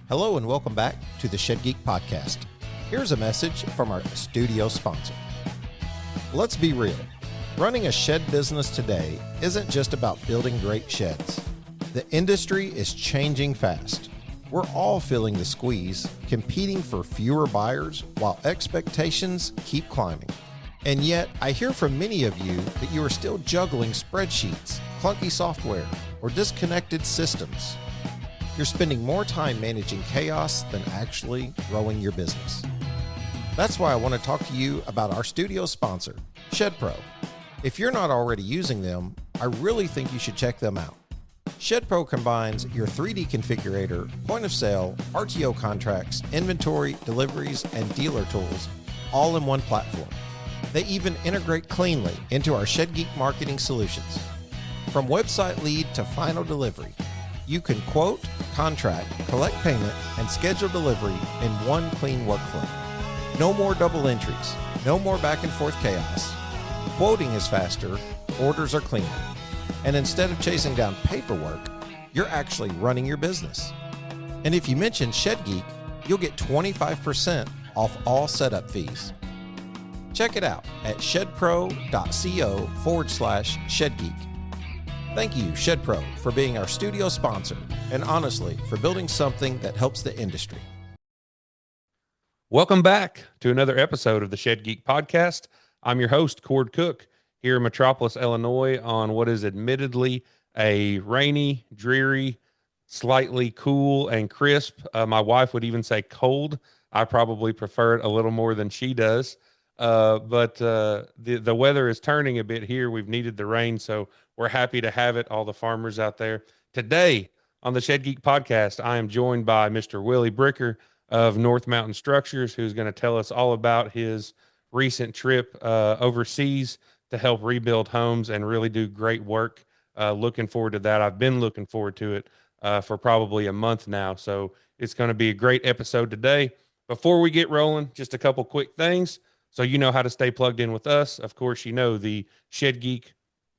Hello and welcome back to the Shed Geek Podcast. Here's a message from our studio sponsor. Let's be real. Running a shed business today isn't just about building great sheds. The industry is changing fast. We're all feeling the squeeze, competing for fewer buyers while expectations keep climbing. And yet, I hear from many of you that you are still juggling spreadsheets, clunky software, or disconnected systems. You're spending more time managing chaos than actually growing your business. That's why I want to talk to you about our studio sponsor, ShedPro. If you're not already using them, I really think you should check them out. ShedPro combines your 3D configurator, point of sale, RTO contracts, inventory, deliveries, and dealer tools all in one platform. They even integrate cleanly into our Shed Geek marketing solutions. From website lead to final delivery, you can quote, contract, collect payment, and schedule delivery in one clean workflow. No more double entries, no more back and forth chaos. Quoting is faster, orders are cleaner. And instead of chasing down paperwork, you're actually running your business. And if you mention Shed Geek, you'll get 25% off all setup fees. Check it out at shedpro.co/ShedGeek. Thank you, ShedPro, for being our studio sponsor, and honestly, for building something that helps the industry. Welcome back to another episode of the Shed Geek Podcast. I'm your host, Cord Cook, here in Metropolis, Illinois, on what is admittedly a rainy, dreary, slightly cool and crisp. My wife would even say cold. I probably prefer it a little more than she does. But the weather is turning a bit here. We've needed the rain, so we're happy to have it, all the farmers out there. Today on the Shed Geek Podcast, I am joined by Mr. Willy Bricker of North Mountain Structures, who's going to tell us all about his recent trip overseas to help rebuild homes and really do great work. Looking forward to that. I've been looking forward to it for probably a month now, so it's going to be a great episode today. Before we get rolling, just a couple quick things. So you know how to stay plugged in with us. Of course, you know the Shed Geek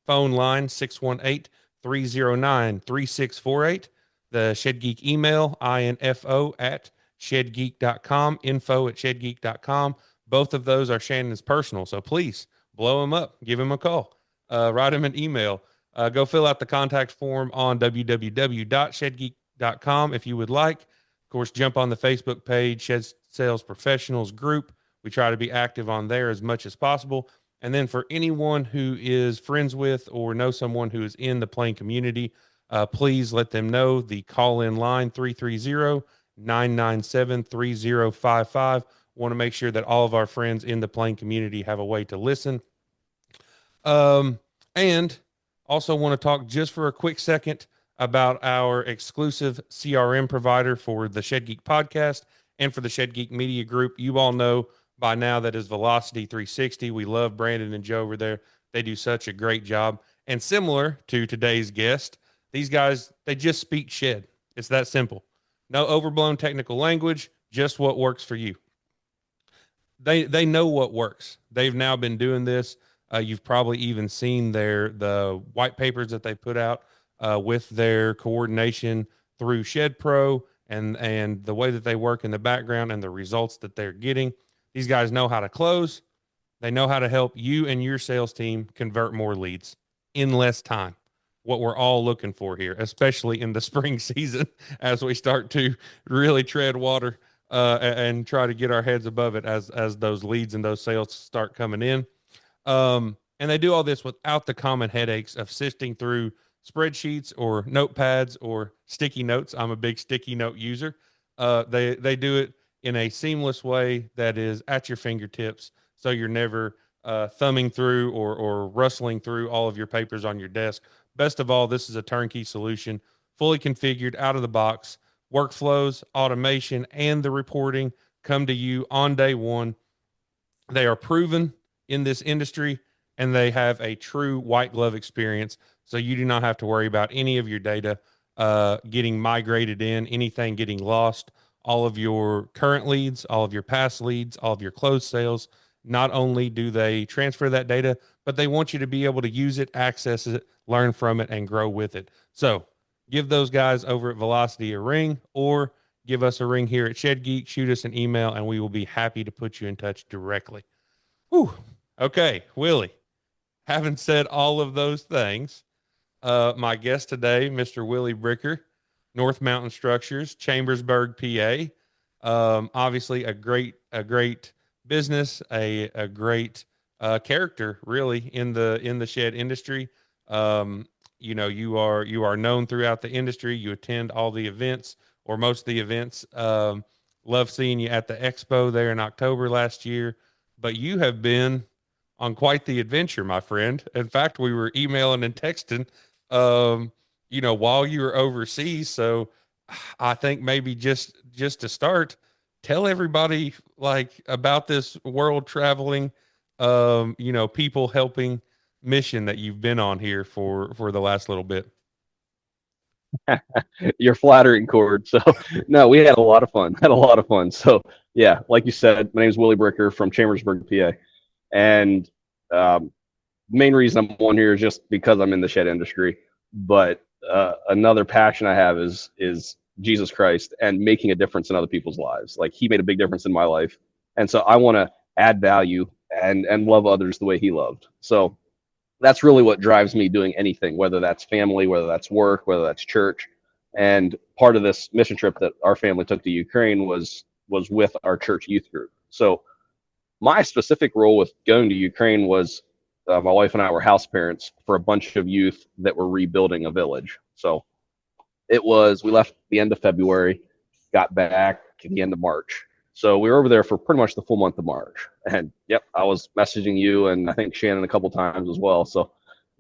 phone line, 618-309-3648. The Shed Geek email, info@shedgeek.com, info@shedgeek.com. Both of those are Shannon's personal, so please blow him up. Give him a call. Write him an email. Go fill out the contact form on www.shedgeek.com if you would like. Of course, jump on the Facebook page, Shed Sales Professionals group. We try to be active on there as much as possible. And then for anyone who is friends with or know someone who is in the Plain community, please let them know the call-in line, 330-997-3055. Want to make sure that all of our friends in the Plain community have a way to listen. And also want to talk just for a quick second about our exclusive CRM provider for the Shed Geek Podcast and for the Shed Geek Media Group. You all know by now that is Velocity 360. We love Brandon and Joe over there. They do such a great job. And similar to today's guest, these guys, they just speak shed. It's that simple. No overblown technical language, just what works for you. They know what works. They've now been doing this. You've probably even seen the white papers that they put out with their coordination through ShedPro and the way that they work in the background and the results that they're getting. These guys know how to close. They know how to help you and your sales team convert more leads in less time. What we're all looking for here, especially in the spring season, as we start to really tread water and try to get our heads above it as those leads and those sales start coming in. And they do all this without the common headaches of sifting through spreadsheets or notepads or sticky notes. I'm a big sticky note user. They do it in a seamless way that is at your fingertips, so you're never thumbing through or rustling through all of your papers on your desk. Best of all, this is a turnkey solution, fully configured out of the box. Workflows, automation, and the reporting come to you on day one. They are proven in this industry, and they have a true white glove experience, so you do not have to worry about any of your data getting migrated in, anything getting lost. All of your current leads, all of your past leads, all of your closed sales. Not only do they transfer that data, but they want you to be able to use it, access it, learn from it, and grow with it. So give those guys over at Velocity a ring, or give us a ring here at Shed Geek, shoot us an email, and we will be happy to put you in touch directly. Whew. Okay, Willie, having said all of those things, my guest today, Mr. Willie Bricker, North Mountain Structures, Chambersburg, PA. Obviously a great business, a great character, really in the shed industry. You are known throughout the industry. You attend all the events or most of the events. Love seeing you at the expo there in October last year. But you have been on quite the adventure, my friend. In fact, we were emailing and texting, while you were overseas. So I think maybe just to start, tell everybody like about this world traveling, people helping mission that you've been on here for the last little bit. You're flattering, Cord. So no, we had a lot of fun. So yeah, like you said, my name is Willy Bricker from Chambersburg, PA, and main reason I'm on here is just because I'm in the shed industry. But another passion I have is Jesus Christ and making a difference in other people's lives. Like, he made a big difference in my life, and so I want to add value and love others the way he loved. So that's really what drives me doing anything, whether that's family, whether that's work, whether that's church. And part of this mission trip that our family took to Ukraine was with our church youth group. So my specific role with going to Ukraine was my wife and I were house parents for a bunch of youth that were rebuilding a village. So we left the end of February, got back at the end of March. So we were over there for pretty much the full month of March. And yep, I was messaging you and I think Shannon a couple times as well. So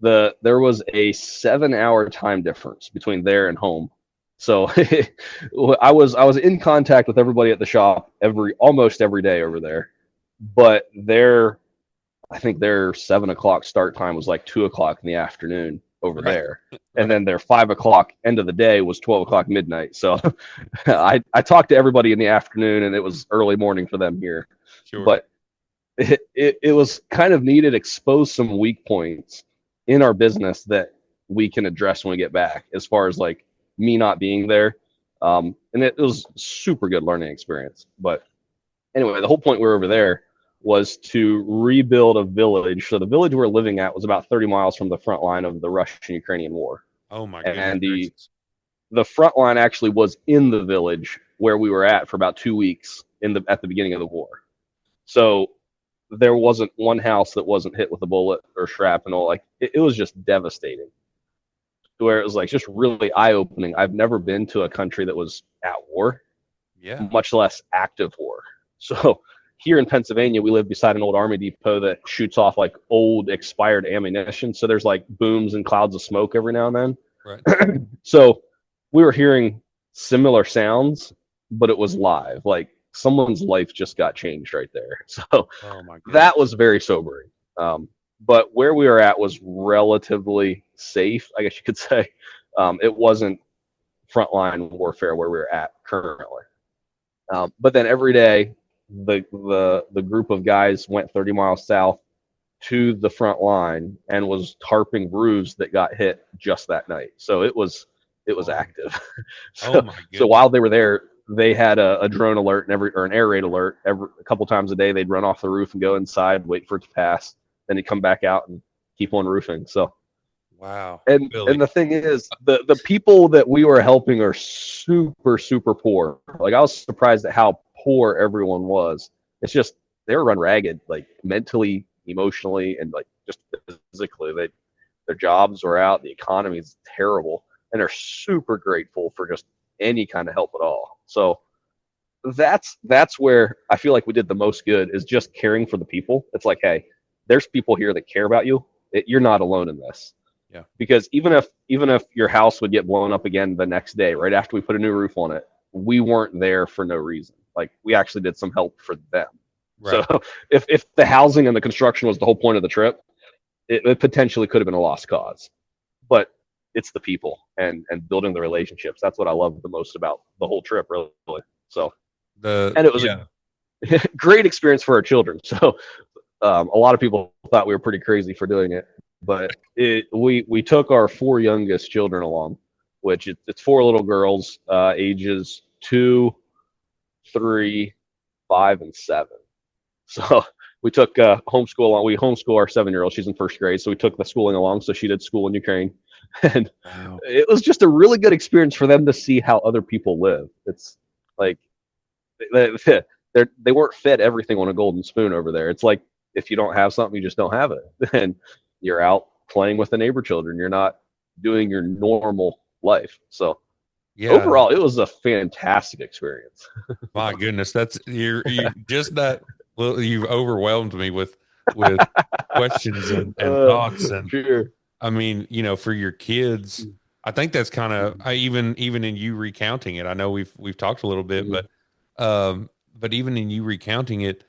there was a 7-hour time difference between there and home. So I was in contact with everybody at the shop almost every day over there. But I think their 7 o'clock start time was like 2 o'clock in the afternoon over there. And then their 5 o'clock end of the day was 12 o'clock midnight. So I talked to everybody in the afternoon and it was early morning for them here. Sure. But it was kind of needed, expose some weak points in our business that we can address when we get back, as far as like me not being there. And it was super good learning experience. But anyway, the whole point we were over there was to rebuild a village. So the village we were living at was about 30 miles from the front line of the Russian-Ukrainian war. Oh my goodness. And the front line actually was in the village where we were at for about 2 weeks at the beginning of the war. So there wasn't one house that wasn't hit with a bullet or shrapnel. Like, it was just devastating, to where it was like just really eye-opening. I've never been to a country that was at war, much less active war. So here in Pennsylvania, we live beside an old army depot that shoots off like old expired ammunition. So there's like booms and clouds of smoke every now and then. Right. So we were hearing similar sounds, but it was live. Like, someone's life just got changed right there. So that was very sobering. But where we were at was relatively safe, I guess you could say. It wasn't frontline warfare where we were at currently. But then every day, the group of guys went 30 miles south to the front line and was tarping roofs that got hit just that night. So it was active. So while they were there, they had a drone alert or an air raid alert a couple times a day. They'd run off the roof and go inside, wait for it to pass, then they'd come back out and keep on roofing. So wow. And the thing is, the people that we were helping are super, super poor. Like, I was surprised at how poor everyone was. It's just, they were run ragged, like mentally, emotionally, and like just physically. Their jobs were out, the economy is terrible, and they're super grateful for just any kind of help at all. So that's where I feel like we did the most good, is just caring for the people. It's like, hey, there's people here that care about you. You're not alone in this. Yeah. Because even if your house would get blown up again the next day, right after we put a new roof on it, we weren't there for no reason. Like, we actually did some help for them. Right. So if the housing and the construction was the whole point of the trip, it potentially could have been a lost cause. But it's the people and building the relationships. That's what I love the most about the whole trip, really. So it was a great experience for our children. So a lot of people thought we were pretty crazy for doing it, but we took our 4 youngest children along, which it's 4 little girls, ages 2, 3, 5, and 7. So we took homeschool along. We homeschool our 7-year-old. She's in first grade, so we took the schooling along. So she did school in Ukraine, and Wow. it was just a really good experience for them to see how other people live. It's like they weren't fed everything on a golden spoon over there. It's like if you don't have something, you just don't have it, and you're out playing with the neighbor children. You're not doing your normal life. So Yeah. overall, it was a fantastic experience. My goodness, that's you just that. Well, you've overwhelmed me with questions and thoughts, and sure. I mean, for your kids, I think that's kind of even in you recounting it. I know we've talked a little bit, but even in you recounting it,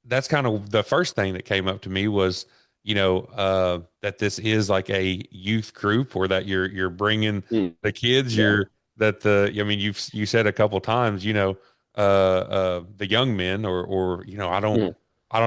that's kind of the first thing that came up to me was, that this is like a youth group, or that you're bringing the kids. Yeah. You said a couple times, the young men, or I don't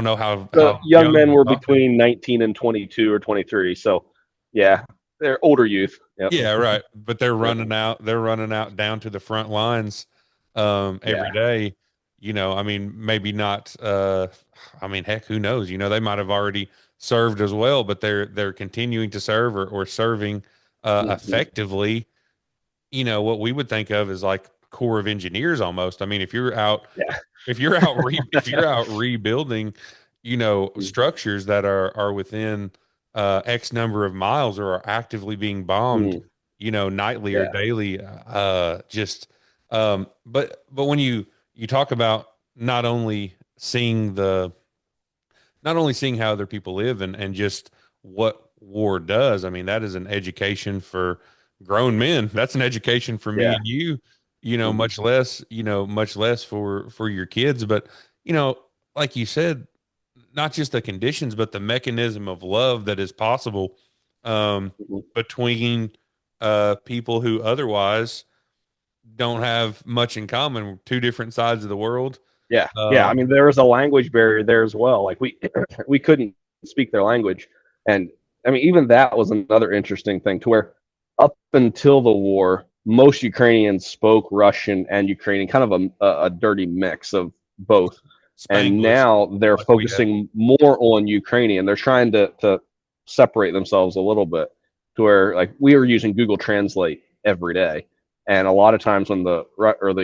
know how young men you were talk. between 19 and 22 or 23. So yeah, they're older youth. Yep. Yeah, right. But they're running out. They're running out down to the front lines every day. Maybe not. Heck, who knows? They might have already served as well, but they're continuing to serve or serving effectively. What we would think of as like Corps of Engineers almost. I mean, if you're out rebuilding, structures that are within X number of miles, or are actively being bombed, nightly or daily, but when you talk about not only seeing how other people live, and just what war does, I mean, that is an education for grown men. That's an education for me and you, much less for your kids. But, like you said, not just the conditions, but the mechanism of love that is possible between people who otherwise don't have much in common, two different sides of the world. Yeah. I mean, there was a language barrier there as well. Like we couldn't speak their language. And I mean, even that was another interesting thing, to where up until the war, most Ukrainians spoke Russian and Ukrainian, kind of a dirty mix of both. And now they're focusing more on Ukrainian. They're trying to separate themselves a little bit, to where, like, we were using Google Translate every day. And a lot of times when the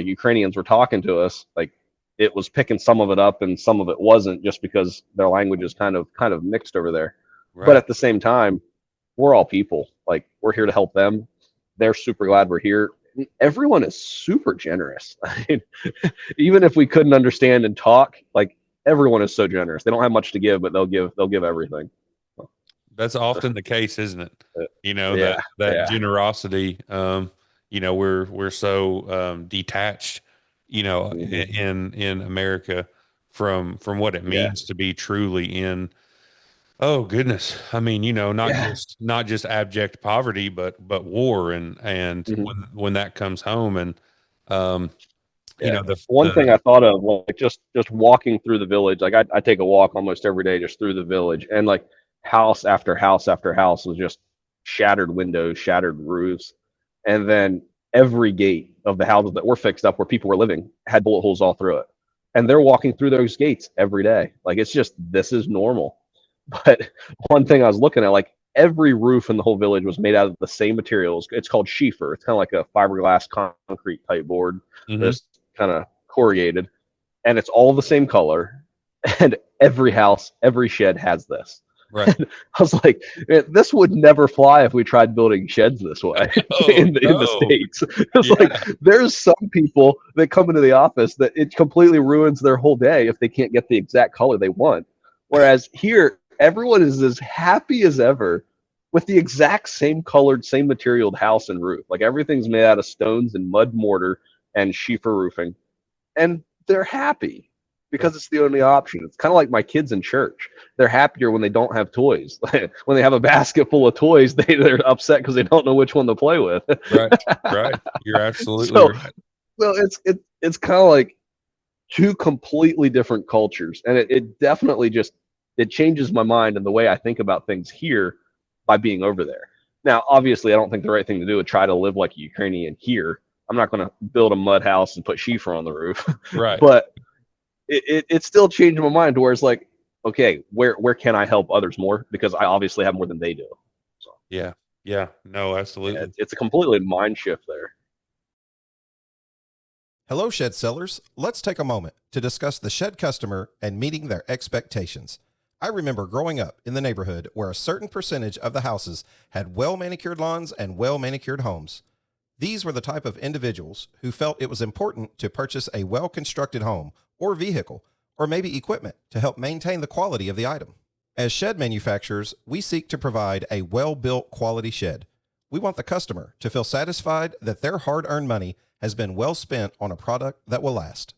Ukrainians were talking to us, like, it was picking some of it up and some of it wasn't, just because their language is kind of mixed over there. Right. But at the same time, we're all people. Like, we're here to help them. They're super glad we're here. Everyone is super generous. I mean, even if we couldn't understand and talk, like, everyone is so generous. They don't have much to give, but they'll give everything. That's often the case, isn't it? That generosity. We're so detached, in America from what it means to be truly in. Oh goodness. I mean, not just abject poverty, but war, and when that comes home, and one thing I thought of, like, just walking through the village. Like, I take a walk almost every day just through the village, and like house after house after house was just shattered windows, shattered roofs, and then every gate of the houses that were fixed up where people were living had bullet holes all through it. And they're walking through those gates every day. Like, it's just, this is normal. But one thing I was looking at, like, every roof in the whole village was made out of the same materials. It's called schiefer. It's kind of like a fiberglass concrete type board, just kind of corrugated. And it's all the same color. And every house, every shed has this. Right. And I was like, this would never fly if we tried building sheds this way in the States. It's like, there's some people that come into the office that it completely ruins their whole day if they can't get the exact color they want. Whereas here, everyone is as happy as ever with the exact same colored, same materialed house and roof. Like, everything's made out of stones and mud mortar and schiefer roofing. And they're happy because it's the only option. It's kind of like my kids in church. They're happier when they don't have toys. When they have a basket full of toys, they're upset because they don't know which one to play with. Right. You're absolutely right. So it's kind of like two completely different cultures. And it definitely just, it changes my mind and the way I think about things here by being over there. Now, obviously, I don't think the right thing to do is try to live like a Ukrainian here. I'm not going to build a mud house and put sheefer on the roof. Right. But it still changed my mind to where it's like, okay, where can I help others more? Because I obviously have more than they do. So Yeah. Yeah. No, absolutely. it's a completely mind shift there. Hello, shed sellers. Let's take a moment to discuss the shed customer and meeting their expectations. I remember growing up in the neighborhood where a certain percentage of the houses had well-manicured lawns and well-manicured homes. These were the type of individuals who felt it was important to purchase a well-constructed home or vehicle, or maybe equipment to help maintain the quality of the item. As shed manufacturers, we seek to provide a well-built quality shed. We want the customer to feel satisfied that their hard-earned money has been well spent on a product that will last.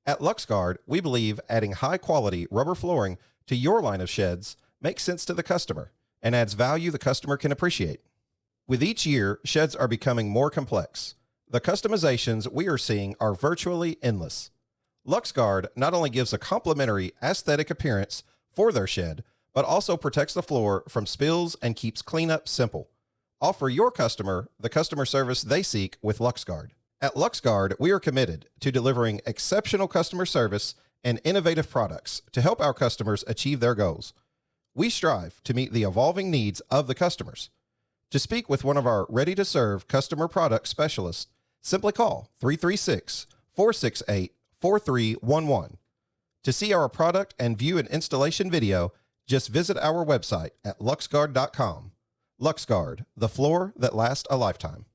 At LuxGuard, we believe adding high-quality rubber flooring to your line of sheds makes sense to the customer and adds value the customer can appreciate. With each year, sheds are becoming more complex. The customizations we are seeing are virtually endless. LuxGuard not only gives a complimentary aesthetic appearance for their shed, but also protects the floor from spills and keeps cleanup simple. Offer your customer the customer service they seek with LuxGuard. At LuxGuard, we are committed to delivering exceptional customer service and innovative products to help our customers achieve their goals. We strive to meet the evolving needs of the customers. To speak with one of our ready-to-serve customer product specialists, simply call 336-468-4311. To see our product and view an installation video, just visit our website at luxguard.com. LuxGuard, the floor that lasts a lifetime.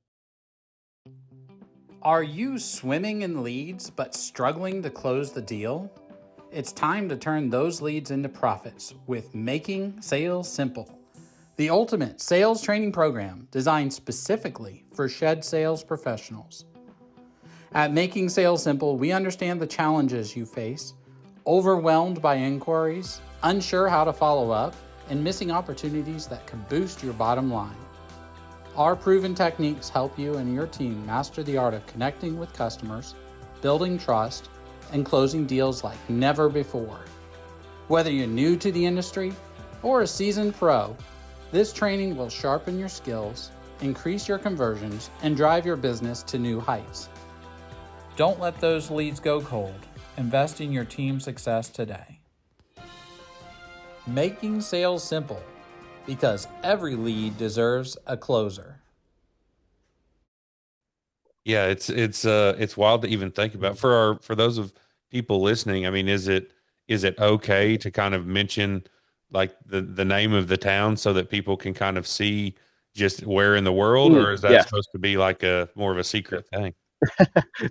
Are you swimming in leads but struggling to close the deal? It's time to turn those leads into profits with Making Sales Simple, the ultimate sales training program designed specifically for shed sales professionals. At Making Sales Simple, we understand the challenges you face, overwhelmed by inquiries, unsure how to follow up, and missing opportunities that can boost your bottom line. Our proven techniques help you and your team master the art of connecting with customers, building trust, and closing deals like never before. Whether you're new to the industry or a seasoned pro, this training will sharpen your skills, increase your conversions, and drive your business to new heights. Don't let those leads go cold. Invest in your team's success today. Making sales simple, because every lead deserves a closer. Yeah, it's wild to even think about. For those of people listening, I mean, is it okay to kind of mention like the name of the town so that people can kind of see just where in the world, or is that Yes. supposed to be like a more of a secret thing?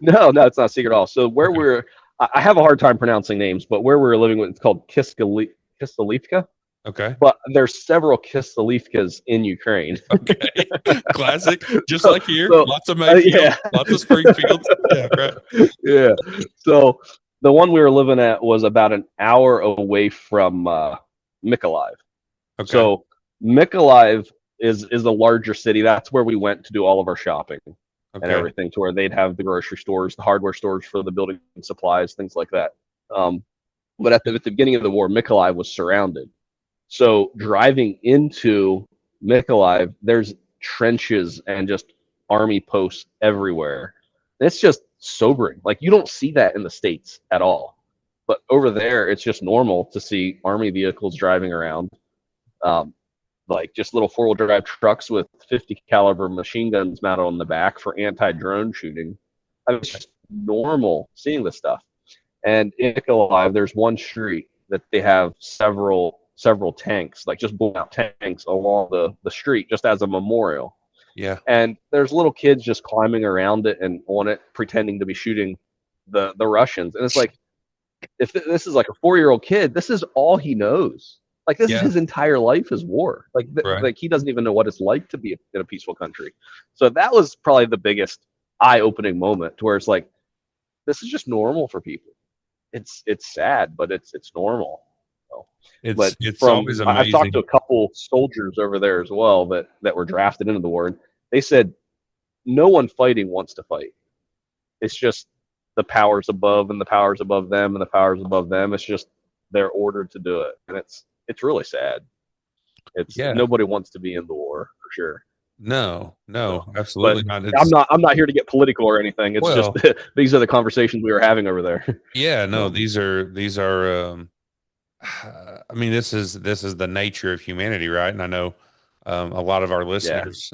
No, it's not secret at all. So where Okay. I have a hard time pronouncing names, but where we're living with, it's called Kistelivka. Okay. But there's several Kistelivkas in Ukraine. Okay. Classic. Just So- like here. so, Lots of Mayfield, yeah. lots of Springfield. Yeah, right. Yeah. So the one we were living at was about an hour away from Mykolaiv. Okay. So Mykolaiv is the larger city. That's where we went to do all of our shopping and okay. everything, to where they'd have the grocery stores, the hardware stores for the building supplies, things like that. But at the beginning of the war, Mykolaiv was surrounded. So driving into Mykolaiv, there's trenches and just army posts everywhere. It's just sobering. Like, you don't see that in the States at all. But over there, it's just normal to see army vehicles driving around. Like just little four-wheel drive trucks with 50 caliber machine guns mounted on the back for anti-drone shooting. I mean, it's just normal seeing this stuff. And in Mykolaiv, there's one street that they have several tanks, like just blown out tanks along the street, just as a memorial. Yeah. And there's little kids just climbing around it and on it, pretending to be shooting the Russians. And it's like, if this is like a 4-year-old kid, this is all he knows. Like, this is his entire life is war. Like, Right. like he doesn't even know what it's like to be in a peaceful country. So that was probably the biggest eye-opening moment, to where it's like, this is just normal for people. It's sad, but it's normal. So, but It's always amazing. I've talked to a couple soldiers over there as well that were drafted into the war. And they said no one fighting wants to fight. It's just the powers above and the powers above them and the powers above them. It's just they're ordered to do it, and it's really sad. Nobody wants to be in the war, for sure. No, So, but absolutely not. I'm not here to get political or anything. It's just Well, these are the conversations we were having over there. yeah, no, So, these are I mean, this is the nature of humanity, right? And I know a lot of our yeah, listeners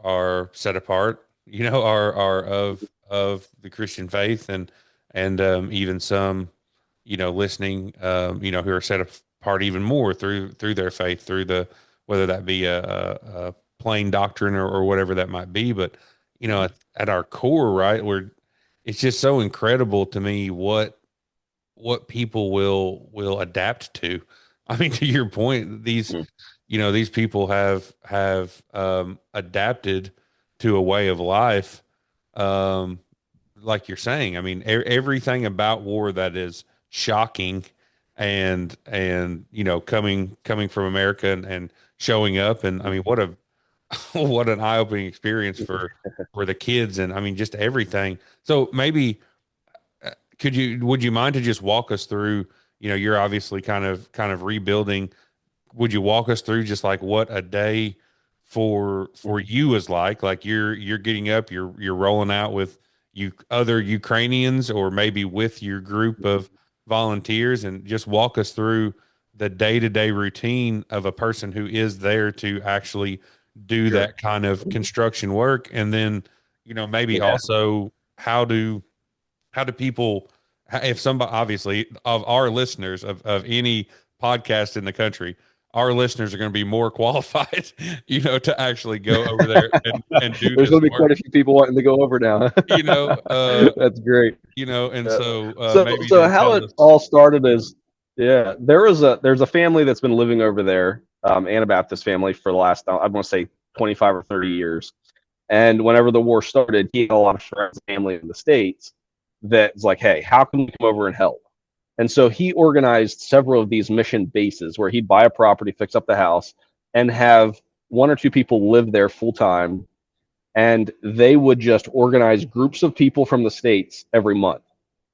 are set apart, are of the Christian faith, and even some, listening, who are set apart even more through their faith, through the whether that be a plain doctrine or whatever that might be. But at our core, right, it's just so incredible to me what people will adapt to. I mean, to your point, Mm. these people have adapted to a way of life, um, like you're saying. I mean, everything about war that is shocking and coming from America and showing up, and I mean, what a what an eye-opening experience for the kids, and I mean, just everything. So maybe would you mind to just walk us through, you're obviously kind of rebuilding. Would you walk us through just like what a day for you is like you're getting up, you're rolling out with other Ukrainians, or maybe with your group of volunteers, and just walk us through the day-to-day routine of a person who is there to actually do Sure. that kind of construction work. And then, maybe Yeah. also how do people, if somebody, obviously, of our listeners of any podcast in the country, our listeners are going to be more qualified, to actually go over there and do There's this going to be quite work, a few people wanting to go over now. you know, uh, That's great. and Yeah. so maybe So then how tell it us. all started is, yeah, there's a family that's been living over there, Anabaptist family for the last, I want to say 25 or 30 years. And whenever the war started, he had a lot of friends and family in the States that's like, hey, how can we come over and help? And so he organized several of these mission bases where he'd buy a property, fix up the house, and have one or two people live there full time. And they would just organize groups of people from the States every month.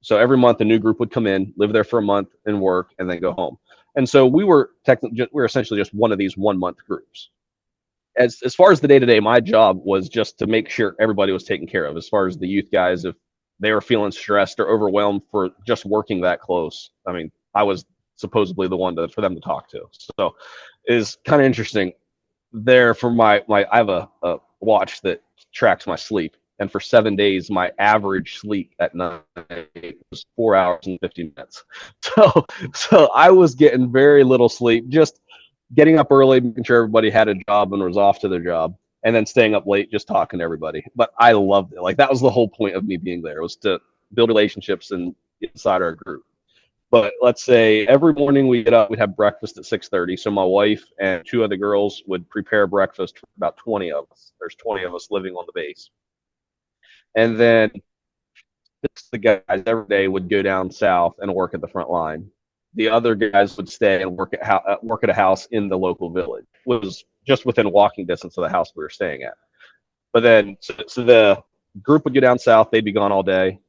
So every month, a new group would come in, live there for a month, and work, and then go home. And so we were essentially just one of these 1 month groups. As far as the day to day, my job was just to make sure everybody was taken care of. As far as the youth guys, if they were feeling stressed or overwhelmed for just working that close, I mean, I was supposedly the one for them to talk to. So it's kind of interesting there for my I have a watch that tracks my sleep, and for 7 days my average sleep at night was 4 hours and 50 minutes. So I was getting very little sleep, just getting up early, making sure everybody had a job and was off to their job, and then staying up late just talking to everybody. But I loved it. Like, that was the whole point of me being there, was to build relationships and inside our group. But let's say every morning we get up, we'd have breakfast at 6:30. So my wife and two other girls would prepare breakfast for about 20 of us. There's 20 of us living on the base. And then the guys every day would go down south and work at the front line. The other guys would stay and work at a house in the local village, which was just within walking distance of the house we were staying at. But then, so the group would go down south. They'd be gone all day.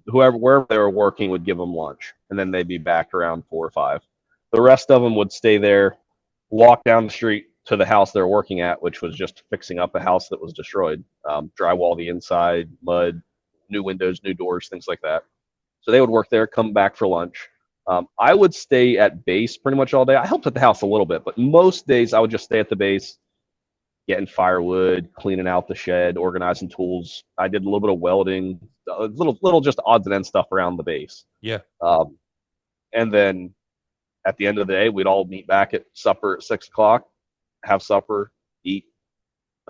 Wherever they were working would give them lunch, and then they'd be back around 4 or 5. The rest of them would stay there, walk down the street to the house they're working at, which was just fixing up a house that was destroyed, drywall the inside, mud, new windows, new doors, things like that. So they would work there, come back for lunch. I would stay at base pretty much all day. I helped at the house a little bit, but most days I would just stay at the base, getting firewood, cleaning out the shed, organizing tools. I did a little bit of welding, little just odds and ends stuff around the base. Yeah. And then at the end of the day, we'd all meet back at supper at 6 o'clock, have supper, eat,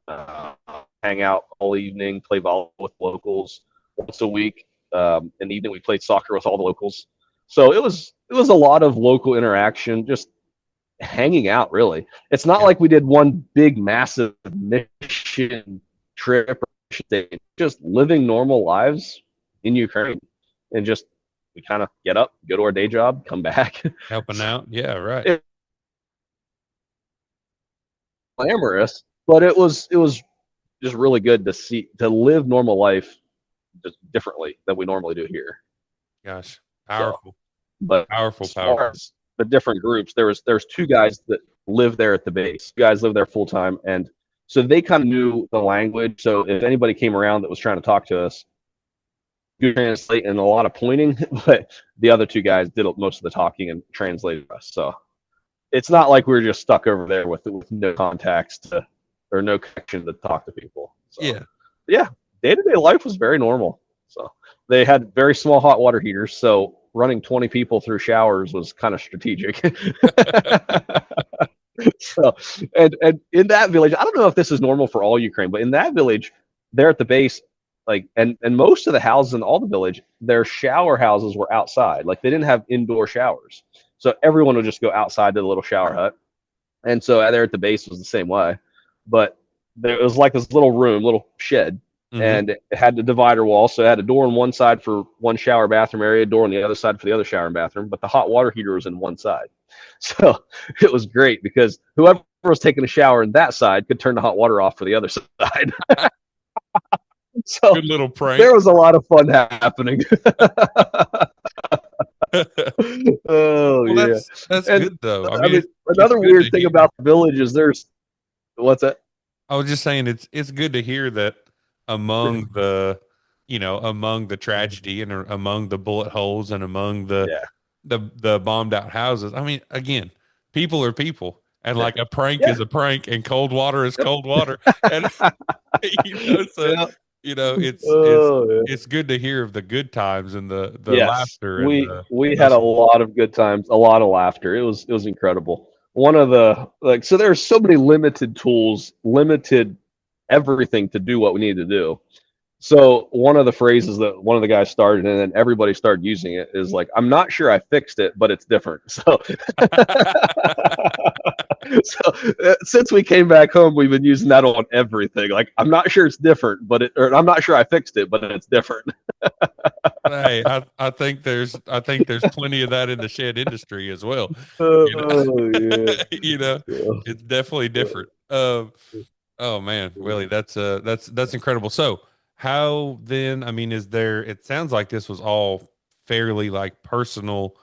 hang out all evening, play volleyball with locals once a week. In the evening, we played soccer with all the locals. So it was a lot of local interaction, just hanging out. Really, it's not like we did one big massive mission trip, just living normal lives in Ukraine, and just we kind of get up, go to our day job, come back. Helping out. Yeah. Right. It's glamorous, but it was just really good to live normal life just differently than we normally do here. Gosh. So, Powerful. but Powerful. as far as the different groups, there's two guys that live there at the base. You guys live there full time, and so they kind of knew the language. So if anybody came around that was trying to talk to us, you translate and a lot of pointing, but the other two guys did most of the talking and translated us. So it's not like we were just stuck over there with no contacts or no connection to talk to people. So, yeah, day-to-day life was very normal. So they had very small hot water heaters, so running 20 people through showers was kind of strategic. So, and in that village, I don't know if this is normal for all Ukraine, but in that village, there at the base, like, and most of the houses in all the village, their shower houses were outside. Like, they didn't have indoor showers. So everyone would just go outside to the little shower hut. And so there at the base was the same way. But there was like this little room, little shed, and it had the divider wall. So it had a door on one side for one shower bathroom area, a door on the other side for the other shower and bathroom. But the hot water heater was in one side. So it was great because whoever was taking a shower in that side could turn the hot water off for the other side. So good little prank. There was a lot of fun happening. Oh, well, yeah. That's good though. I mean another weird thing about the village is there's what's that? I was just saying it's good to hear that among the tragedy and among the bullet holes and among the bombed out houses. I mean, again, people are people, and like a prank is a prank, and cold water is cold water, and it's good to hear of the good times and the laughter. We had a lot of good times, a lot of laughter. It was incredible. One of the so there's so many limited tools, limited everything to do what we need to do. So one of the phrases that one of the guys started and then everybody started using it is like, I'm not sure I fixed it, but it's different. So, since we came back home, we've been using that on everything. Like, I'm not sure it's different, or I'm not sure I fixed it, but it's different. Hey, I think there's plenty of that in the shed industry as well. It's definitely different. Oh man, Willie, that's incredible. So how then, I mean, it sounds like this was all fairly like personal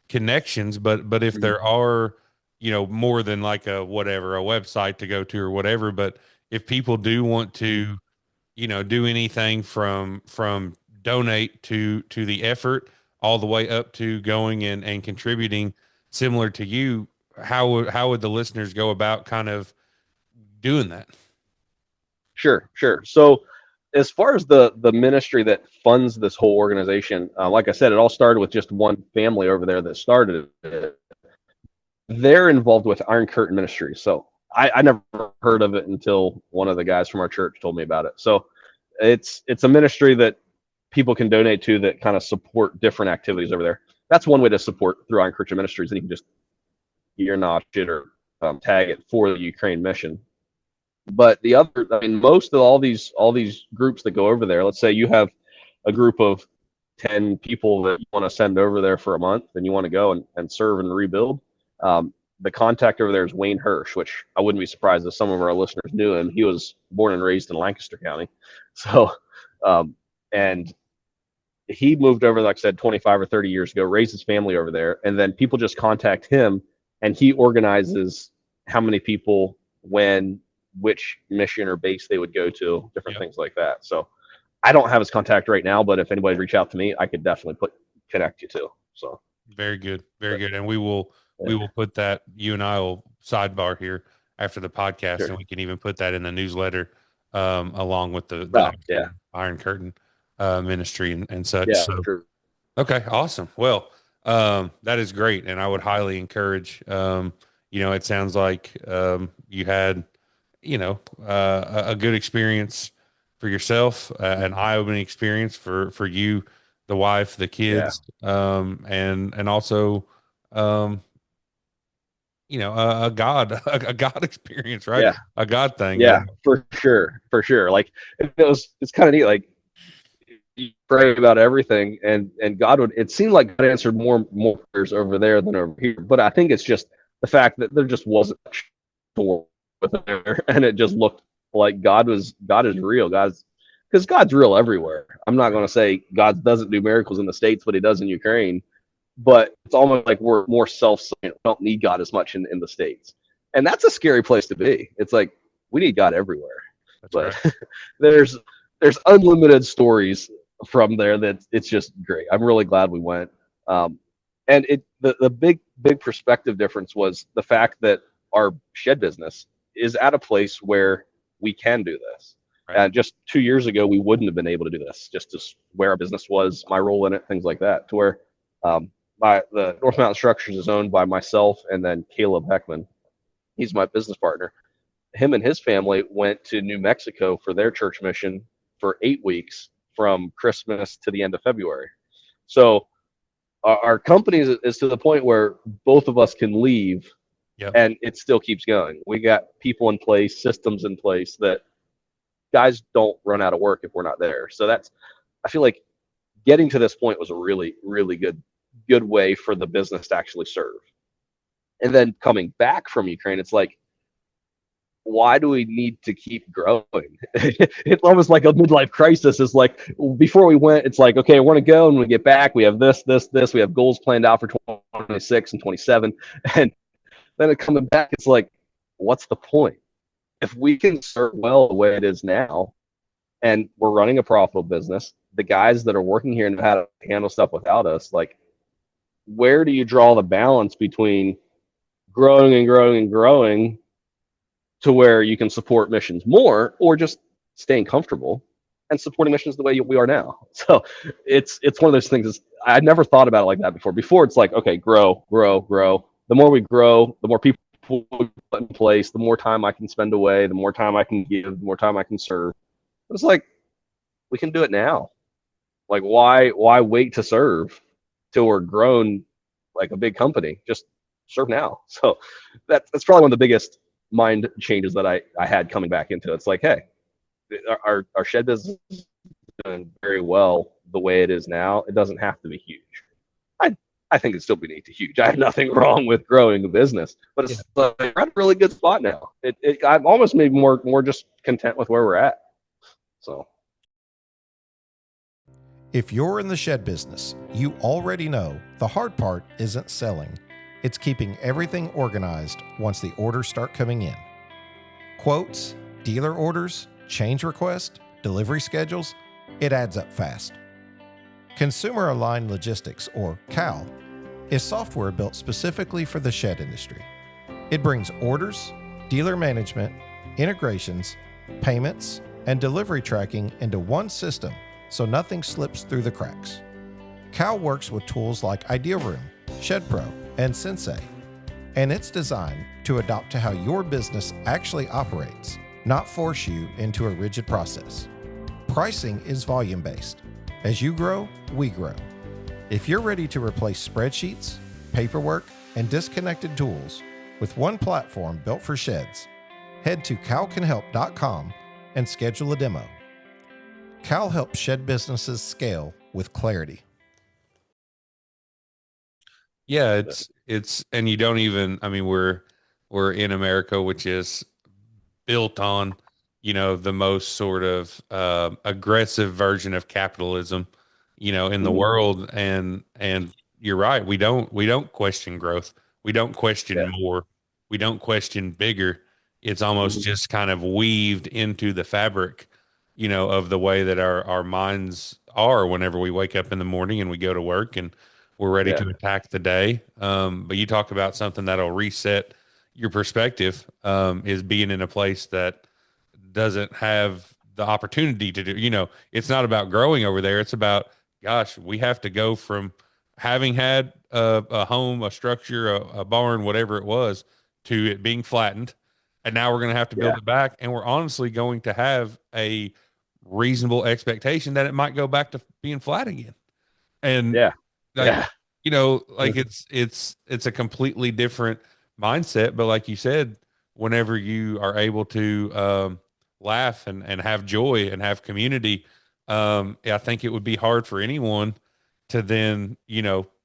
connections, but if there are, more than like a website to go to or whatever, but if people do want to, do anything from donate to the effort all the way up to going and contributing similar to you, how would the listeners go about kind of doing that? Sure. So as far as the ministry that funds this whole organization, like I said, it all started with just one family over there that started it. They're involved with Iron Curtain Ministry. So I never heard of it until one of the guys from our church told me about it. So it's a ministry that people can donate to that kind of support different activities over there. That's one way to support through Iron Curtain Ministries, and you can just notch it or tag it for the Ukraine mission. But the other, I mean, most of all these groups that go over there, let's say you have a group of 10 people that you want to send over there for a month and you want to go and serve and rebuild. The contact over there is Wayne Hirsch, which I wouldn't be surprised if some of our listeners knew him. He was born and raised in Lancaster County. So, and he moved over, like I said, 25 or 30 years ago, raised his family over there. And then people just contact him and he organizes how many people, when, which mission or base they would go to, different things like that. So I don't have his contact right now, but if anybody reach out to me, I could definitely connect you to. So very good. And we will put that, you and I will sidebar here after the podcast, and we can even put that in the newsletter along with the Iron Curtain ministry and such. Yeah, so sure. Okay, awesome. Well, that is great, and I would highly encourage. It sounds like you had a good experience for yourself, an eye-opening experience for you, the wife, the kids, and also a God experience, right? Yeah. A God thing. Yeah, for sure. Like it's kind of neat. Like you pray about everything, and God would. It seemed like God answered more prayers over there than over here. But I think it's just the fact that there just wasn't with there, and it just looked like God is real. Because God's real everywhere. I'm not going to say God doesn't do miracles in the States, but He does in Ukraine. But it's almost like we're more self-sufficient. We don't need God as much in the States. And that's a scary place to be. It's like, we need God everywhere. That's But right. there's unlimited stories from there that it's just great. I'm really glad we went. And the big perspective difference was the fact that our shed business is at a place where we can do this. Right. And just 2 years ago, we wouldn't have been able to do this, just as where our business was, my role in it, things like that. To where the North Mountain Structures is owned by myself and then Caleb Heckman. He's my business partner. Him and his family went to New Mexico for their church mission for 8 weeks from Christmas to the end of February. So our company is to the point where both of us can leave. Yep. And it still keeps going. We got people in place, systems in place that guys don't run out of work if we're not there. So I feel like getting to this point was a really, really good way for the business to actually serve. And then coming back from Ukraine, it's like, why do we need to keep growing? It's almost like a midlife crisis. It's like, before we went, it's like, okay, we're going to go, and when we get back, we have this. We have goals planned out for 2026 and 27. And then coming back, it's like, what's the point? If we can serve well the way it is now, and we're running a profitable business, the guys that are working here know how to handle stuff without us, like, where do you draw the balance between growing and growing and growing to where you can support missions more, or just staying comfortable and supporting missions the way we are now? So it's one of those things. I'd never thought about it like that before. Before, it's like, okay, grow. The more we grow, the more people we put in place, the more time I can spend away, the more time I can give, the more time I can serve. But it's like, we can do it now. Like, why wait to serve till we're grown like a big company? Just serve now. So that's probably one of the biggest mind changes that I had coming back into it. It's like, hey, our shed business is doing very well the way it is now. It doesn't have to be huge. I think it'd still be neat to huge. I have nothing wrong with growing a business, but it's like, we're at a really good spot now. I'm almost maybe more just content with where we're at. So, If you're in the shed business, you already know the hard part isn't selling. It's keeping everything organized once the orders start coming in. Quotes, dealer orders, change requests, delivery schedules, it adds up fast. Consumer Aligned Logistics, or CAL, is software built specifically for the shed industry. It brings orders, dealer management, integrations, payments, and delivery tracking into one system so nothing slips through the cracks. CAL works with tools like IdeaRoom, ShedPro, and Sensei, and it's designed to adapt to how your business actually operates, not force you into a rigid process. Pricing is volume-based. As you grow, we grow. If you're ready to replace spreadsheets, paperwork, and disconnected tools with one platform built for sheds, head to calcanhelp.com and schedule a demo. Cal helps shed businesses scale with clarity. Yeah, it's and you don't even, I mean, we're in America, which is built on, the most sort of aggressive version of capitalism, in the world. And you're right. We don't question growth. We don't question more. We don't question bigger. It's almost just kind of weaved into the fabric, of the way that our minds are whenever we wake up in the morning and we go to work and we're ready to attack the day. But you talk about something that'll reset your perspective, is being in a place that doesn't have the opportunity to do, it's not about growing over there. It's about, gosh, we have to go from having had a home, a structure, a barn, whatever it was, to it being flattened. And now we're going to have to build it back. And we're honestly going to have a reasonable expectation that it might go back to being flat again. And it's a completely different mindset. But like you said, whenever you are able to laugh and have joy and have community, I think it would be hard for anyone to then,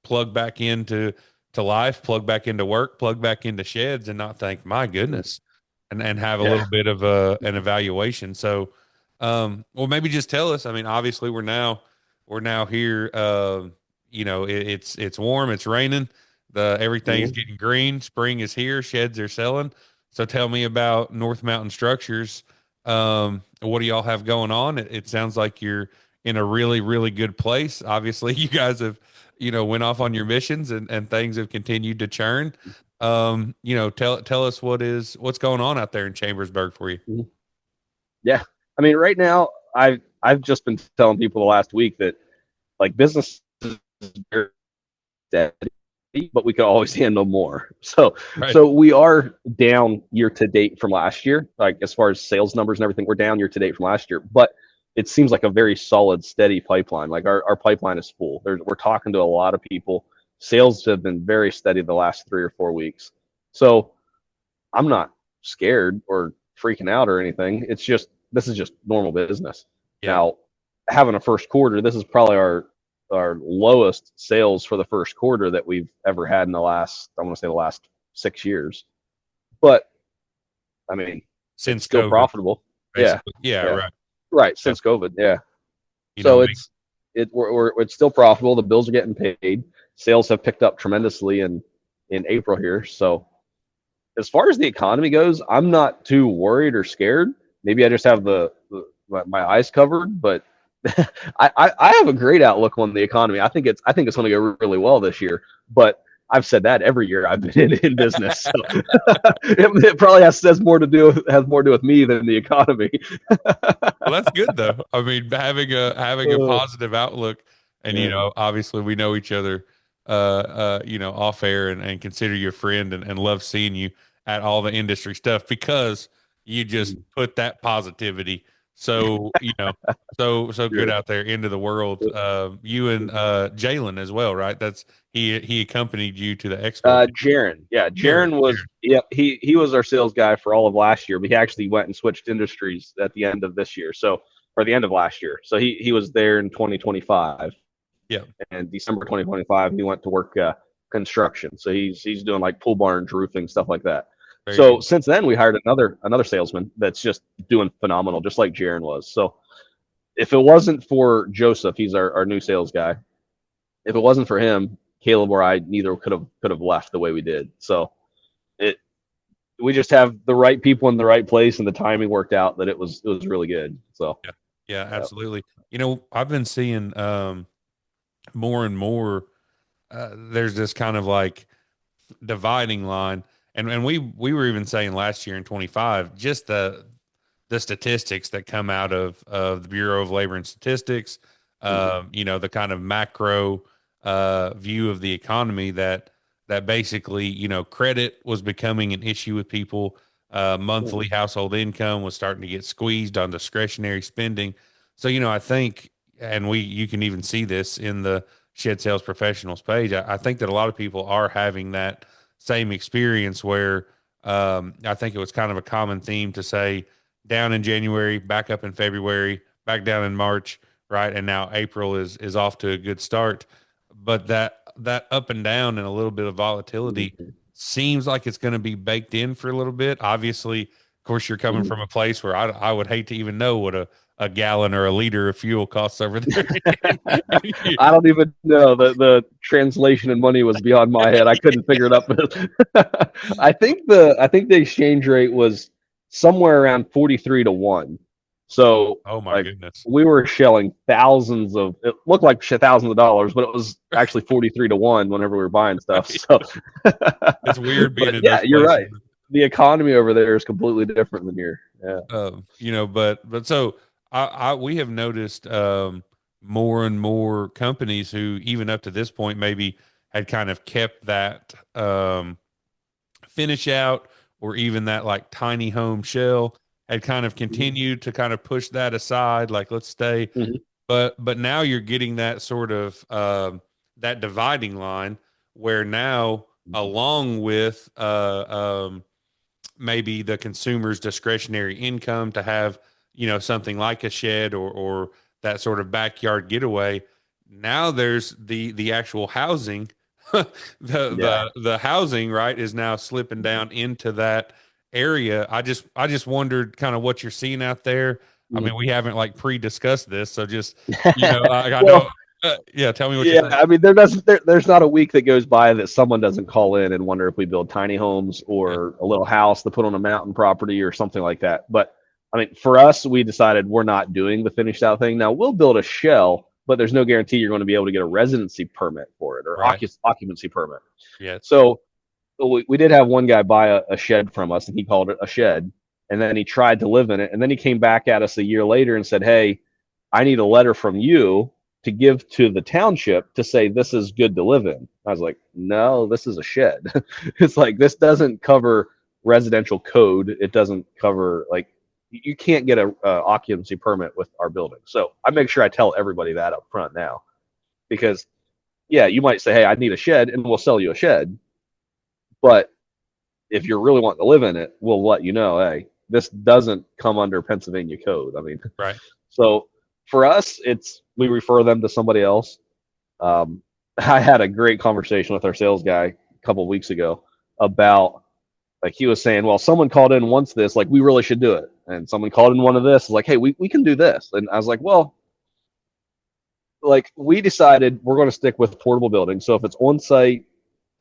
plug back into life, plug back into work, plug back into sheds and not think, my goodness, and have a little bit of an evaluation. So, well, maybe just tell us. I mean, obviously we're now here. It's warm, it's raining, everything's getting green. Spring is here. Sheds are selling. So tell me about North Mountain Structures. What do y'all have going on? It sounds like you're in a really, really good place. Obviously, you guys have, went off on your missions and things have continued to churn. Tell us what's going on out there in Chambersburg for you. Yeah. I mean, right now, I've just been telling people the last week that like business is very steady, but we could always handle more. Right. So we are down year to date from last year. Like as far as sales numbers and everything, we're down year to date from last year. But it seems like a very solid, steady pipeline. Like our pipeline is full. We're talking to a lot of people. Sales have been very steady the last 3 or 4 weeks. So I'm not scared or freaking out or anything. It's just this is just normal business. Yeah. Now, having a first quarter, this is probably our lowest sales for the first quarter that we've ever had in the last, I want to say the last 6 years. But I mean, Since it's still COVID, profitable. basically. Yeah. Right. Right. Since COVID. Yeah. You So know, it's still profitable. The bills are getting paid. Sales have picked up tremendously in April here. So as far as the economy goes, I'm not too worried or scared. Maybe I just have my eyes covered, but I have a great outlook on the economy. I think it's going to go really well this year. But I've said that every year I've been in business. So it probably has more to do with me than the economy. well, that's good though. I mean, having a positive outlook, and obviously we know each other, off air, and consider you a friend, and love seeing you at all the industry stuff because you just put that positivity. So so good out there into the world. You and Jalen as well, right? That's he accompanied you to the expo. Jaron was he was our sales guy for all of last year, but he actually went and switched industries at the end of this year. So or the end of last year. So he was there in 2025. Yeah. And December 2025, he went to work construction. So he's doing like pool barns, roofing, stuff like that. Very So good. since then, we hired another salesman that's just doing phenomenal, just like Jaron was. So if it wasn't for Joseph, he's our new sales guy. If it wasn't for him, Caleb or I neither could have left the way we did. So we just have the right people in the right place, and the timing worked out that it was really good. So yeah, absolutely. I've been seeing more and more. There's this kind of like dividing line. And we were even saying last year in 25, just the statistics that come out of the Bureau of Labor and Statistics, the kind of macro view of the economy that basically, credit was becoming an issue with people. Monthly household income was starting to get squeezed on discretionary spending. So, I think, and you can even see this in the Shed Sales Professionals page. I think that a lot of people are having that same experience where I think it was kind of a common theme to say down in January, back up in February, back down in March, right? And now April is off to a good start. But that up and down and a little bit of volatility seems like it's going to be baked in for a little bit. Obviously, of course, you're coming from a place where I would hate to even know what a gallon or a liter of fuel costs over there. I don't even know. The translation in money was beyond my head. I couldn't figure it up. I think the exchange rate was somewhere around 43 to 1. So oh my goodness, we were shelling it looked like thousands of dollars, but it was actually 43 to 1 whenever we were buying stuff. So it's weird being in yeah, those you're places. right. The economy over there is completely different than here. Yeah. But so we have noticed more and more companies who even up to this point maybe had kind of kept that finish out or even that like tiny home shell had kind of continued to kind of push that aside, like let's stay. But now you're getting that sort of that dividing line where now along with maybe the consumer's discretionary income to have something like a shed or that sort of backyard getaway, now there's the actual housing. the housing, right, is now slipping down into that area. I just wondered kind of what you're seeing out there. I mean, we haven't like pre-discussed this, so just I Well, know Yeah, tell me what you Yeah, think. I mean, there's not a week that goes by that someone doesn't call in and wonder if we build tiny homes Yeah. or a little house to put on a mountain property or something like that. But I mean, for us, we decided we're not doing the finished out thing. Now we'll build a shell, but there's no guarantee you're going to be able to get a residency permit for it or Right. occupancy permit. Yeah. So we did have one guy buy a shed from us, and he called it a shed, and then he tried to live in it, and then he came back at us a year later and said, "Hey, I need a letter from you to give to the township to say this is good to live in." I was like, "No, this is a shed." It's like this doesn't cover residential code. It doesn't cover like you can't get a occupancy permit with our building. So I make sure I tell everybody that up front now, because yeah, you might say, "Hey, I need a shed," and we'll sell you a shed, but if you're really wanting to live in it, we'll let you know, hey, this doesn't come under Pennsylvania code. I mean, Right. so for us, it's we refer them to somebody else. I had a great conversation with our sales guy a couple of weeks ago about like he was saying, well, someone called in once this, like we really should do it, and someone called in one of this, like, hey, we can do this, and I was like, well, like we decided we're going to stick with portable buildings. So if it's on site,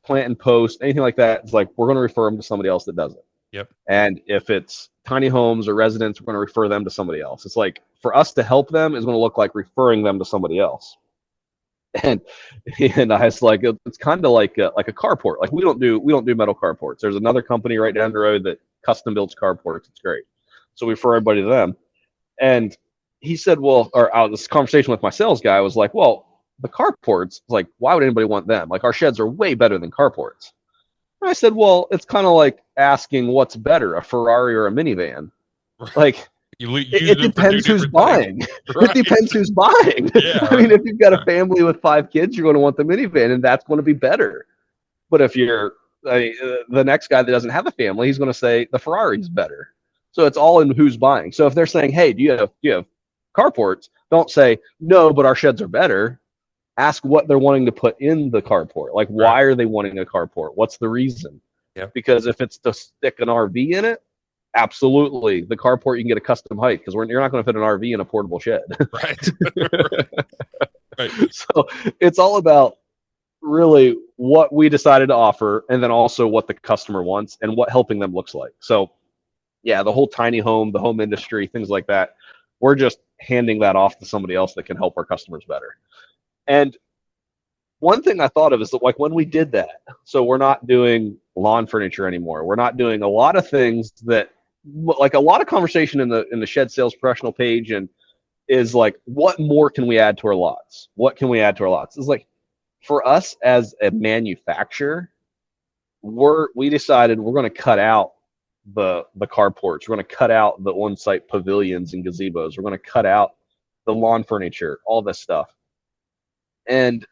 plant and post, anything like that, it's like we're going to refer them to somebody else that does it. Yep. And if it's tiny homes or residents, we're going to refer them to somebody else. It's like for us to help them is going to look like referring them to somebody else. And I was like, it's kind of like a carport. Like we don't do metal carports. There's another company right down the road that custom builds carports. It's great. So we refer everybody to them. And he said, well, or this conversation with my sales guy was like, well, the carports, like, why would anybody want them? Like our sheds are way better than carports. And I said, well, it's kind of like asking what's better, a Ferrari or a minivan. Like it depends who's buying. Right. It depends who's buying. Yeah, I mean, if you've got a family with 5 kids, you're going to want the minivan, and that's going to be better. But if you're the next guy that doesn't have a family, he's going to say the Ferrari's better. So it's all in who's buying. So if they're saying, hey, do you have carports? Don't say no, but our sheds are better. Ask what they're wanting to put in the carport. Like, why are they wanting a carport? What's the reason? Yep. Because if it's to stick an RV in it, absolutely. The carport, you can get a custom height because you're not going to fit an RV in a portable shed. Right. Right. So it's all about really what we decided to offer and then also what the customer wants and what helping them looks like. So yeah, the whole tiny home, the home industry, things like that, we're just handing that off to somebody else that can help our customers better. And one thing I thought of is that like when we did that, so we're not doing lawn furniture anymore. We're not doing a lot of things that like a lot of conversation in the shed sales professional page and is like, what more can we add to our lots? What can we add to our lots? It's like for us as a manufacturer, we decided we're going to cut out the carports. We're going to cut out the on-site pavilions and gazebos. We're going to cut out the lawn furniture, all this stuff. And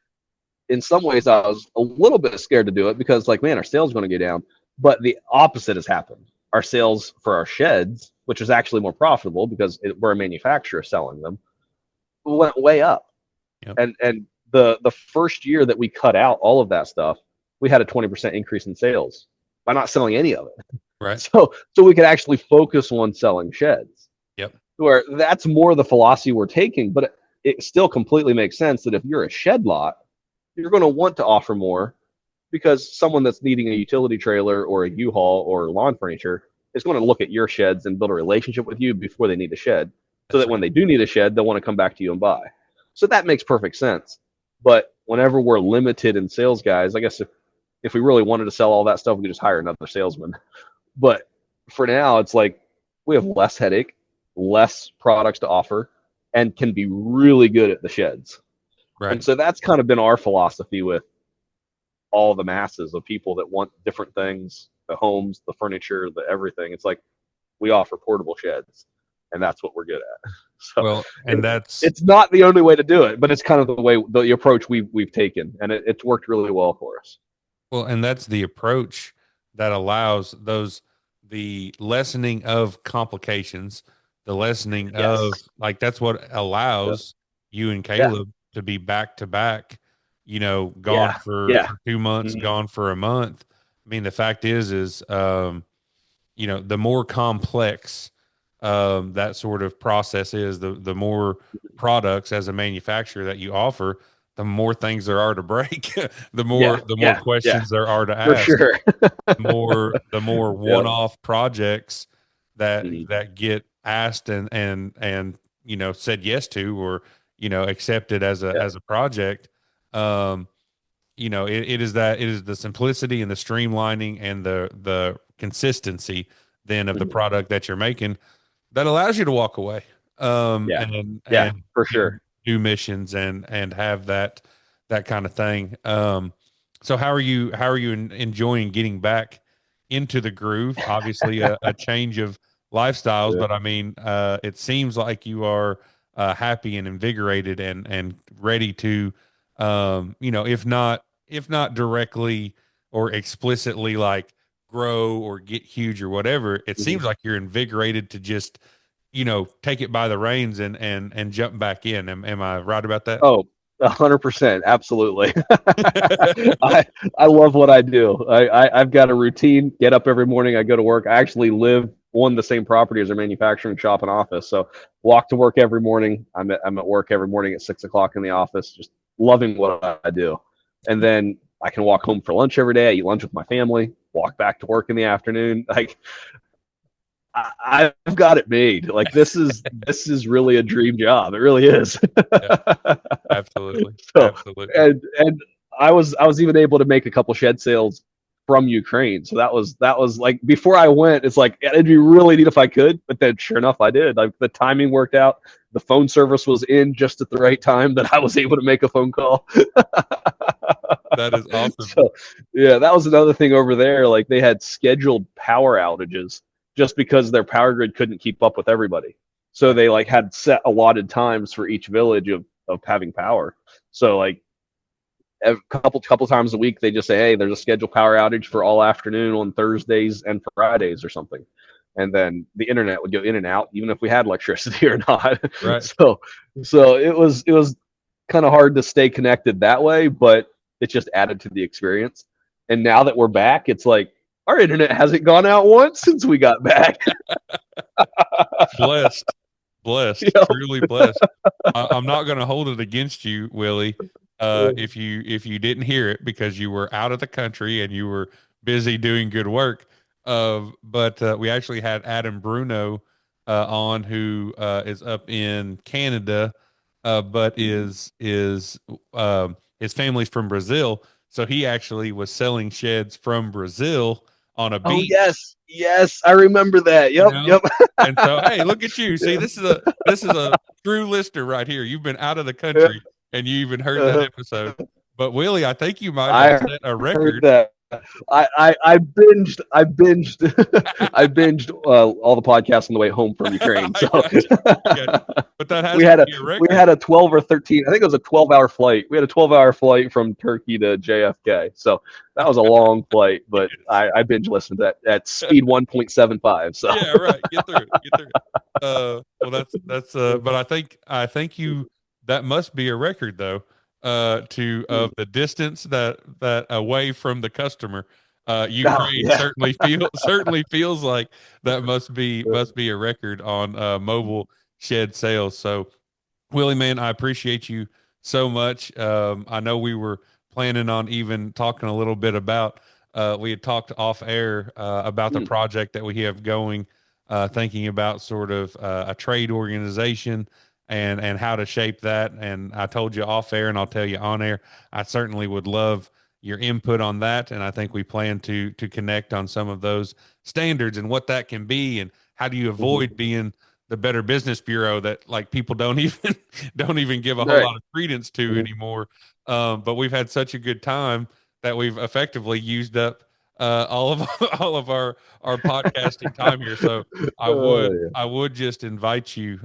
in some ways, I was a little bit scared to do it because, like, man, our sales are going to go down. But the opposite has happened. Our sales for our sheds, which is actually more profitable because we're a manufacturer selling them, went way up. Yep. And the first year that we cut out all of that stuff, we had a 20% increase in sales by not selling any of it. Right. So we could actually focus on selling sheds. Yep. Where that's more the philosophy we're taking, but it still completely makes sense that if you're a shed lot, you're going to want to offer more because someone that's needing a utility trailer or a U-Haul or lawn furniture is going to look at your sheds and build a relationship with you before they need a shed. So that when they do need a shed, they'll want to come back to you and buy. So that makes perfect sense. But whenever we're limited in sales guys, I guess if we really wanted to sell all that stuff, we could just hire another salesman. But for now, it's like we have less headache, less products to offer, and can be really good at the sheds. Right. And so that's kind of been our philosophy with all the masses of people that want different things, the homes, the furniture, the everything. It's like we offer portable sheds, and that's what we're good at. So well, and it's not the only way to do it, but it's kind of the approach we've taken, and it's worked really well for us. Well, and that's the approach that allows the lessening of complications, the lessening of like that's what allows you and Caleb to be back to back, gone for 2 months, gone for a month. I mean, the fact is, the more complex that sort of process is, the more products as a manufacturer that you offer, the more things there are to break, the Yeah, more questions there are to for ask, sure. the more Yep. one-off projects that Mhm. get asked said yes to, or accepted as Yeah. a project. um it is the simplicity and the streamlining and the consistency then of the Mhm. product that you're making that allows you to walk away, Yeah. and Yeah, for sure. do missions and have that kind of thing. So how are you enjoying getting back into the groove? Obviously a change of lifestyles, Yeah. but I mean, it seems like you are happy and invigorated and ready to, if not directly or explicitly like grow or get huge or whatever, it Mhm. seems like you're invigorated to just, take it by the reins and jump back in. Am I right about that? Oh, 100%. Absolutely. I I love what I do. I've got a routine. Get up every morning. I go to work. I actually live on the same property as a manufacturing shop and office. So walk to work every morning. I'm at work every morning at 6 o'clock in the office, just loving what I do. And then I can walk home for lunch every day. I eat lunch with my family. Walk back to work in the afternoon. Like I've got it made. Like this is really a dream job. It really is. Yeah, absolutely. So Absolutely. and I was even able to make a couple shed sales from Ukraine. So that was like before I went, it's like it'd be really neat if I could, but then sure enough I did. Like the timing worked out. The phone service was in just at the right time that I was able to make a phone call. That is awesome. So yeah, that was another thing over there. Like they had scheduled power outages just because their power grid couldn't keep up with everybody. So Right. they like had set allotted times for each village of having power. So like a couple times a week they just say, hey, there's a scheduled power outage for all afternoon on Thursdays and Fridays or something. And then the internet would go in and out even if we had electricity or not. Right. So it was kind of hard to stay connected that way, but it just added to the experience. And now that we're back, it's like our internet hasn't gone out once since we got back. Blessed. You Blessed. know? Truly blessed. I'm not going to hold it against you, Willie. If you didn't hear it because you were out of the country and you were busy doing good work. But we actually had Adam Bruno on, who is up in Canada, but his family's from Brazil, so he actually was selling sheds from Brazil on a Oh beach. yes, I remember that. You Yep, know, yep. and so hey, look at you. See, Yeah. this is a true listener right here. You've been out of the country and you even heard that Uh, episode. But Willie, I think you might have I set a heard record. that. I binged I binged all the podcasts on the way home from Ukraine. I So got you. I got you. But that has we to had a be a we record. had a 12 or 13. I think it was a 12-hour flight. We had a 12-hour flight from Turkey to JFK. So that was a long flight, but I binge listened at speed 1.75. So Yeah, right. Get through it. Get through it. Well, that's but I think you that must be a record though. To of the distance that away from the customer. oh, Ukraine yeah. certainly feels like that must be a record on mobile shed sales. So Willie, man, I appreciate you so much. I know we were planning on even talking a little bit about, we had talked off air about the Hmm. project that we have going, thinking about sort of a trade organization and how to shape that. And I told you off air, and I'll tell you on air, I certainly would love your input on that. And I think we plan to connect on some of those standards and what that can be, and how do you Mhm. avoid being the Better Business Bureau that like people don't even don't even give a whole Right. lot of credence to Mhm. anymore. But we've had such a good time that we've effectively used up all of all of our podcasting time here. So I Oh, would yeah. I would just invite you,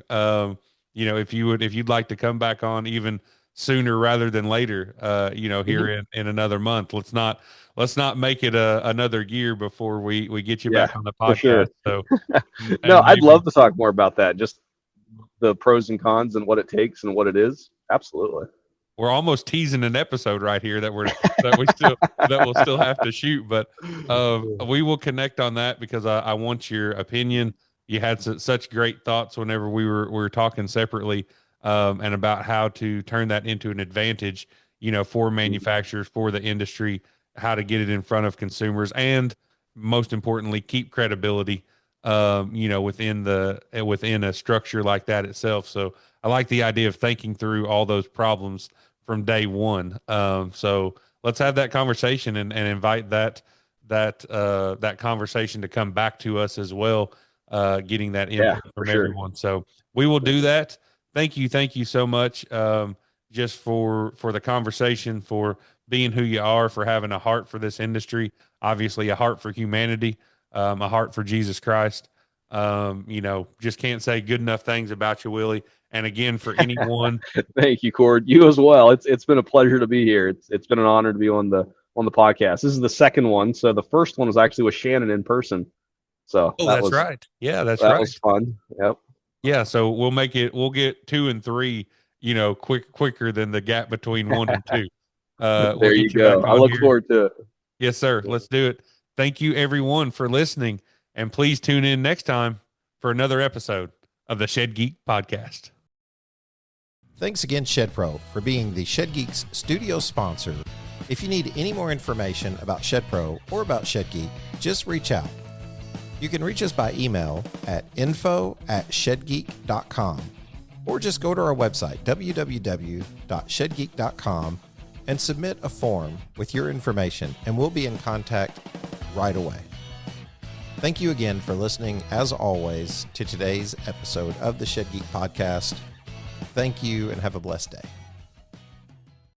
if you'd like to come back on even sooner rather than later, here Mhm. in another month. Let's not make it another year before we get you Yeah, back on the for podcast. sure. So No, and I'd maybe love to talk more about that. Just the pros and cons and what it takes and what it is. Absolutely. we're almost teasing an episode right here that we'll still have to shoot, but we will connect on that because I want your opinion. You had such great thoughts whenever we were talking separately and about how to turn that into an advantage, for manufacturers, for the industry, how to get it in front of consumers, and most importantly, keep credibility, within a structure like that itself. So I like the idea of thinking through all those problems from day one. So let's have that conversation and invite that conversation to come back to us as well, getting that input from everyone. So we will do that. Thank you so much, just for the conversation, for being who you are, for having a heart for this industry, obviously a heart for humanity, a heart for Jesus Christ. Just can't say good enough things about you, Willie. And again, for anyone, thank you, Cord. You as well. It's been a pleasure to be here. It's been an honor to be on the podcast. This is the second one. So the first one was actually with Shannon in person. So that's right. Yeah, that was fun. Yep. Yeah. So we'll get 2 and 3, quicker than the gap between 1 and 2. There you go. I look forward to it. Yes, sir. Let's do it. Thank you everyone for listening, and please tune in next time for another episode of the Shed Geek Podcast. Thanks again, Shed Pro, for being the Shed Geeks studio sponsor. If you need any more information about Shed Pro or about Shed Geek, just reach out. You can reach us by email at info@shedgeek.com, or just go to our website, www.shedgeek.com, and submit a form with your information, and we'll be in contact right away. Thank you again for listening, as always, to today's episode of the Shed Geek Podcast. Thank you, and have a blessed day.